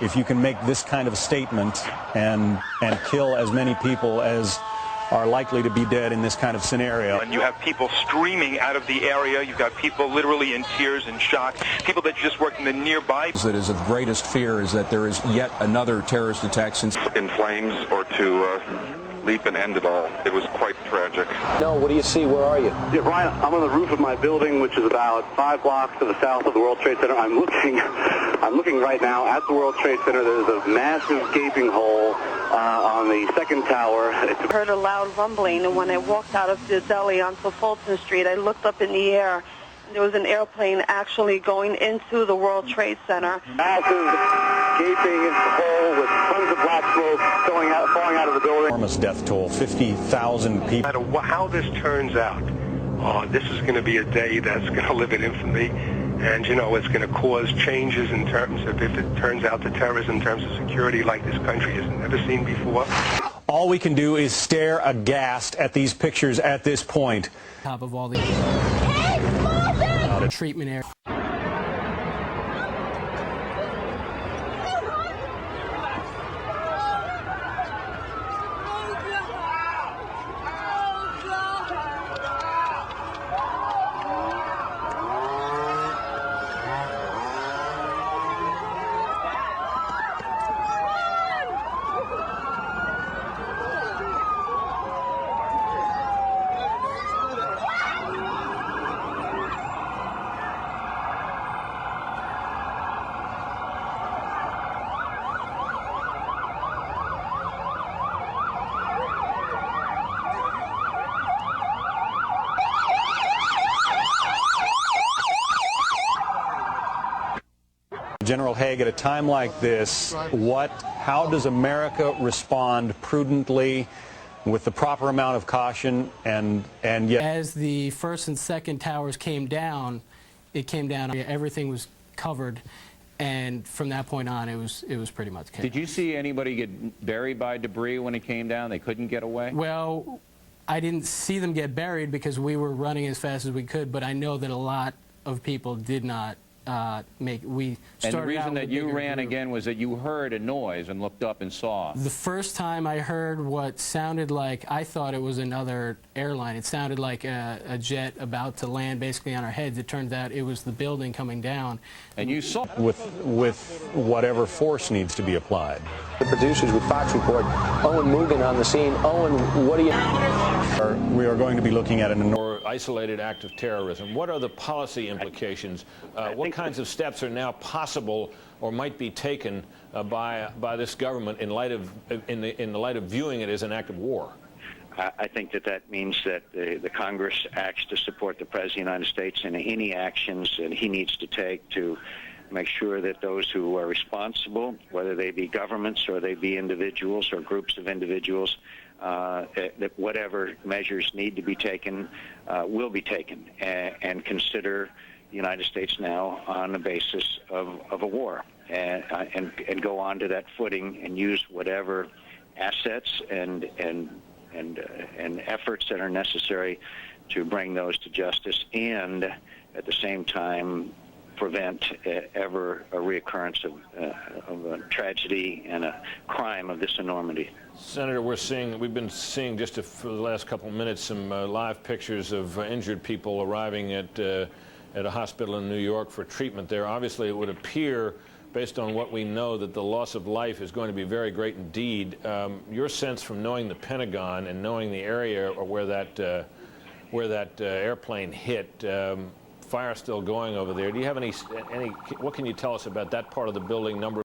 If you can make this kind of statement and kill as many people as are likely to be dead in this kind of scenario. And you have people streaming out of the area. You've got people literally in tears and shock. People that just work in the nearby. That is of greatest fear is that there is yet another terrorist attack since in flames or to leap and end it all. It was quite tragic. No, what do you see? Where are you? Yeah, Brian, I'm on the roof of my building, which is about 5 blocks to the south of the World Trade Center. I'm looking right now at the World Trade Center. There's a massive gaping hole on the second tower. I heard a loud rumbling, and when I walked out of the deli onto Fulton Street, I looked up in the air. There was an airplane actually going into the World Trade Center. Massive gaping hole with tons of black smoke falling out of the building. Enormous death toll, 50,000 people. No matter how this turns out, this is going to be a day that's going to live in infamy. And, you know, it's going to cause changes in terms of, if it turns out that terrorism in terms of security like this country has never seen before. All we can do is stare aghast at these pictures at this point. Top of all the treatment area. General Haig, at a time like this, how does America respond prudently with the proper amount of caution and yet? As the first and second towers came down, everything was covered, and from that point on, it was pretty much chaos. Did you see anybody get buried by debris when it came down? They couldn't get away? Well, I didn't see them get buried because we were running as fast as we could, but I know that a lot of people did not. And the reason that you ran again was that you heard a noise and looked up and saw. The first time I heard what sounded like, I thought it was another airline. It sounded like a jet about to land basically on our heads. It turned out it was the building coming down. And you saw with whatever force needs to be applied. The producers with Fox Report, Owen Mugen on the scene. Owen, what do you... We are going to be looking at an enormous isolated act of terrorism. What are the policy implications? What kinds of steps are now possible or might be taken by this government in the light of viewing it as an act of war? I think that means that the Congress acts to support the President of the United States in any actions that he needs to take to make sure that those who are responsible, whether they be governments or they be individuals or groups of individuals, that whatever measures need to be taken will be taken, and consider the United States now on the basis of a war, and go on to that footing and use whatever assets and efforts that are necessary to bring those to justice, and at the same time prevent ever a reoccurrence of a tragedy and a crime of this enormity. Senator, we've been seeing just for the last couple of minutes some live pictures of injured people arriving at a hospital in New York for treatment there. Obviously, it would appear, based on what we know, that the loss of life is going to be very great indeed. Your sense from knowing the Pentagon and knowing the area where that airplane hit, fire still going over there. Do you have any? What can you tell us about that part of the building? Number